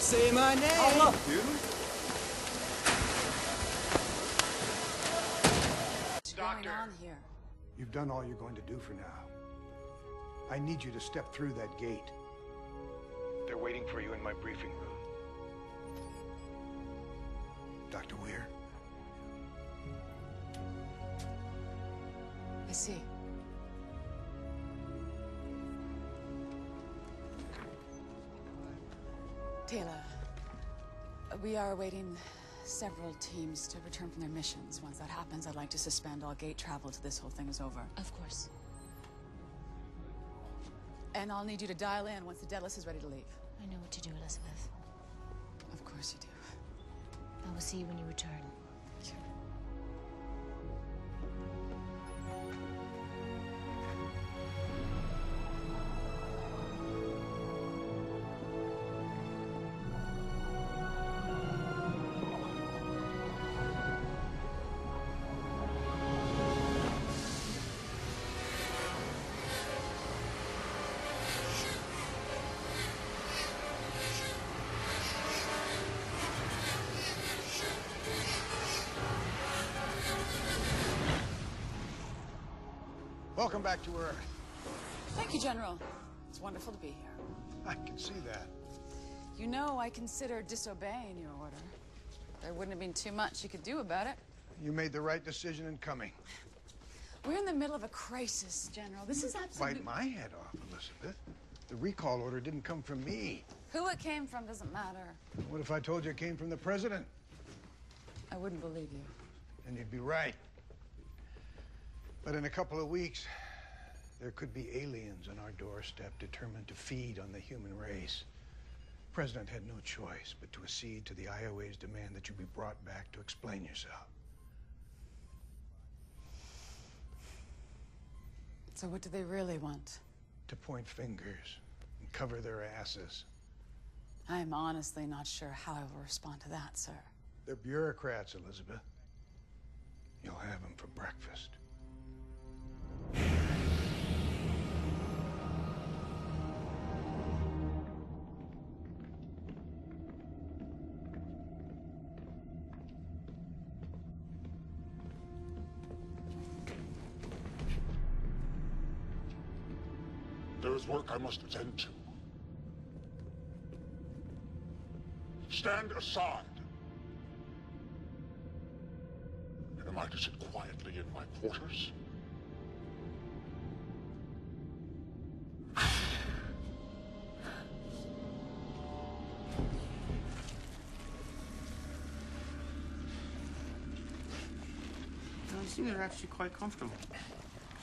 Say my name. Hold up, dude. What's going on here? You've done all you're going to do for now. I need you to step through that gate. They're waiting for you in my briefing room. Dr. Weir? I see. Taylor, we are awaiting several teams to return from their missions. Once that happens, I'd like to suspend all gate travel till this whole thing is over. Of course. And I'll need you to dial in once the Daedalus is ready to leave. I know what to do, Elizabeth. Of course you do. I will see you when you return. Thank you. Welcome back to Earth. Thank you, General. It's wonderful to be here. I can see that. You know, I consider disobeying your order. There wouldn't have been too much you could do about it. You made the right decision in coming. We're in the middle of a crisis, General. This is absolutely... Bite my head off, Elizabeth. The recall order didn't come from me. Who it came from doesn't matter. What if I told you it came from the president? I wouldn't believe you. And you'd be right. But in a couple of weeks, there could be aliens on our doorstep determined to feed on the human race. The president had no choice but to accede to the IOA's demand that you be brought back to explain yourself. So what do they really want? To point fingers and cover their asses. I'm honestly not sure how I will respond to that, sir. They're bureaucrats, Elizabeth. You'll have them for breakfast. There is work I must attend to. Stand aside. Am I to sit quietly in my quarters? These things are actually quite comfortable.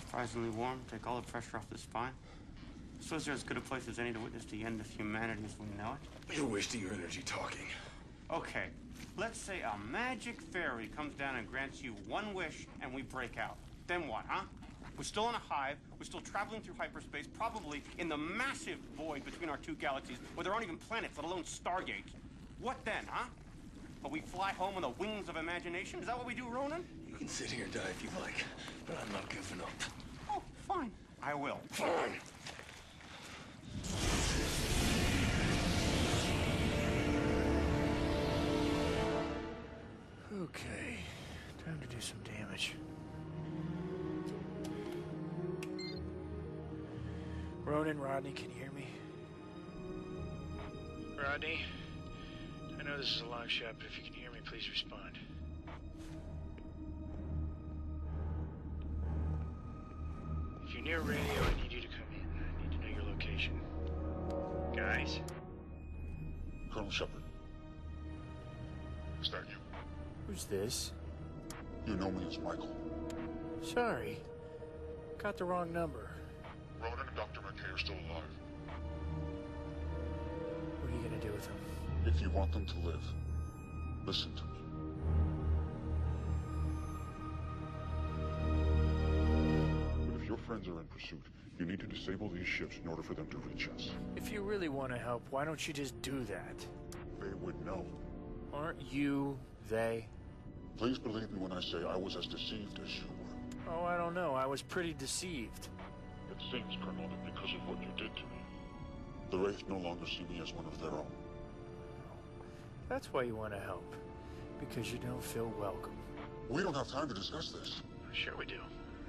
Surprisingly warm, take all the pressure off the spine. I suppose they're as good a place as any to witness the end of humanity as we know it. You're wasting your energy talking. Okay, let's say a magic fairy comes down and grants you one wish and we break out. Then what, huh? We're still in a hive, we're still traveling through hyperspace, probably in the massive void between our two galaxies where there aren't even planets, let alone stargates. What then, huh? Will we fly home on the wings of imagination? Is that what we do, Ronan? You can sit here and die if you like, but I'm not giving up. Oh, fine. I will. Fine. Okay, time to do some damage. Ronan, Rodney, can you hear me? Rodney, I know this is a long shot, but if you can hear me, please respond. If you're near radio, I need you to come in. I need to know your location. Guys? Colonel Shepard. Is that you? Who's this? You know me as Michael. Sorry. Got the wrong number. Ronan and Dr. McKay are still alive. What are you gonna do with them? If you want them to live, listen to me. But if your friends are in pursuit, you need to disable these ships in order for them to reach us. If you really want to help, why don't you just do that? They would know. Aren't you they? Please believe me when I say I was as deceived as you were. Oh, I don't know. I was pretty deceived. It seems, Colonel, that because of what you did to me, the Wraith no longer see me as one of their own. That's why you want to help. Because you don't feel welcome. We don't have time to discuss this. Sure we do.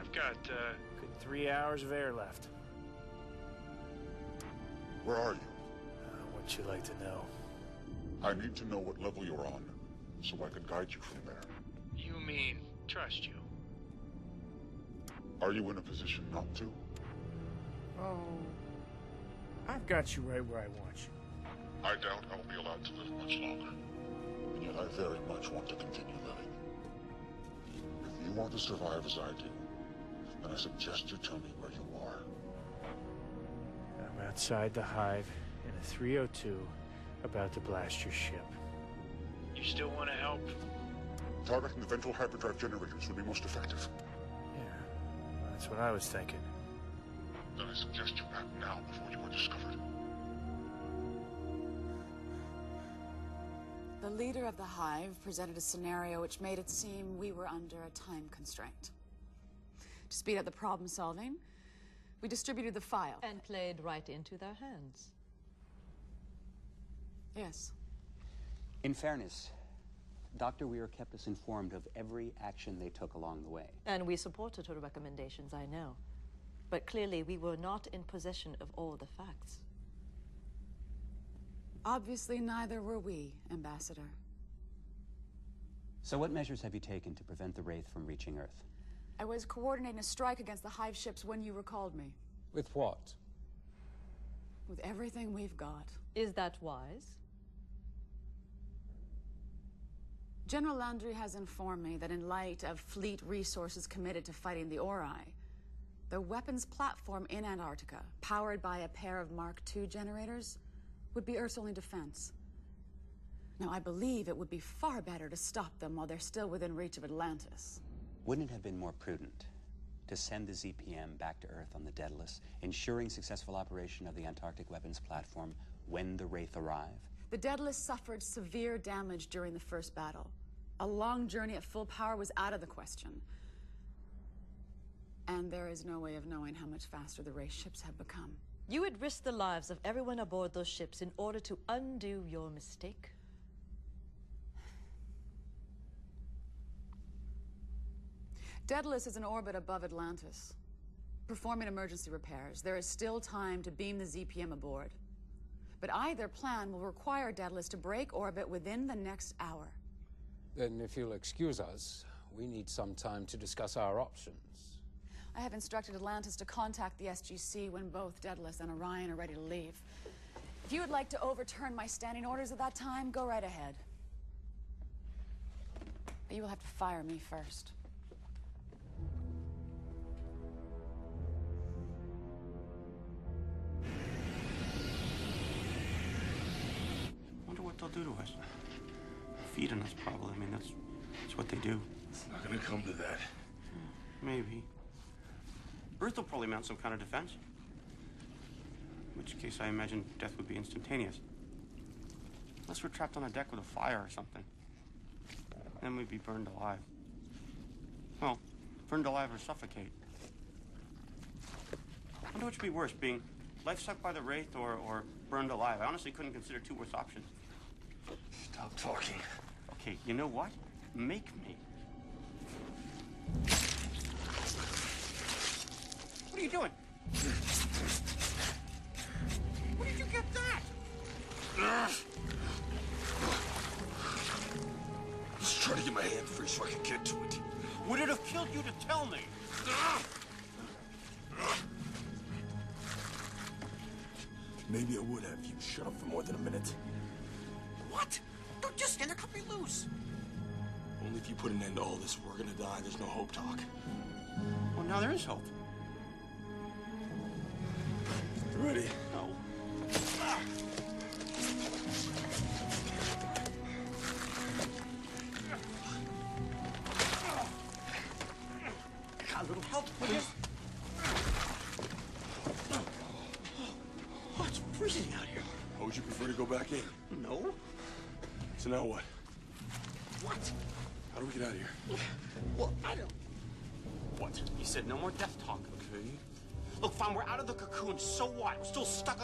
I've got, Good 3 hours of air left. Where are you? What'd you like to know? I need to know what level you're on, so I can guide you from there. you mean trust you? Are you in a position not to? Oh, I've got you right where I want you. I doubt I'll be allowed to live much longer. And yet I very much want to continue living. If you want to survive as I do, then I suggest you tell me where you are. I'm outside the hive in a 302, about to blast your ship. You still want to help? Targeting the ventral hyperdrive generators would be most effective. Yeah, that's what I was thinking. Then I suggest you act now before you are discovered. The leader of the hive presented a scenario which made it seem we were under a time constraint. To speed up the problem solving, we distributed the file. And played right into their hands. Yes. In fairness, Dr. Weir kept us informed of every action they took along the way. And we supported her recommendations, I know. But clearly we were not in possession of all the facts. Obviously, neither were we, Ambassador. So what measures have you taken to prevent the Wraith from reaching Earth? I was coordinating a strike against the hive ships when you recalled me. With what? With everything we've got. Is that wise? General Landry has informed me that in light of fleet resources committed to fighting the Ori, the weapons platform in Antarctica, powered by a pair of Mark II generators, would be Earth's only defense. Now, I believe it would be far better to stop them while they're still within reach of Atlantis. Wouldn't it have been more prudent to send the ZPM back to Earth on the Daedalus, ensuring successful operation of the Antarctic weapons platform when the Wraith arrive? The Daedalus suffered severe damage during the first battle. A long journey at full power was out of the question. And there is no way of knowing how much faster the Wraith ships have become. You would risk the lives of everyone aboard those ships in order to undo your mistake? Daedalus is in orbit above Atlantis, performing emergency repairs. There is still time to beam the ZPM aboard. But either plan will require Daedalus to break orbit within the next hour. Then if you'll excuse us, we need some time to discuss our options. I have instructed Atlantis to contact the SGC when both Daedalus and Orion are ready to leave. If you would like to overturn my standing orders at that time, go right ahead. But you will have to fire me first. Wonder what they'll do to us. Feeding us, probably. I mean, that's what they do. It's not gonna come to that. Maybe. Earth will probably mount some kind of defense. In which case, I imagine death would be instantaneous. Unless we're trapped on a deck with a fire or something. Then we'd be burned alive. Well, burned alive or suffocate. I wonder which would be worse, being life sucked by the Wraith or burned alive. I honestly couldn't consider two worse options. Stop talking. Okay, you know what? Make me. What are you doing? Where did you get that? Just trying to get my hand free so I can get to it. Would it have killed you to tell me? Maybe I would have if you shut up for more than a minute. What? Don't just stand there, cut me loose. Only if you put an end to all this, we're gonna die. There's no hope, Doc. Well, now there is hope. You ready? No. God, a little help, please. Oh, it's freezing out here. How would you prefer to go back in? No. So now what? What? How do we get out of here? Well, I don't... What? You said no more death talk. Okay. Look, fine, we're out of the cocoon. So what? We're still stuck on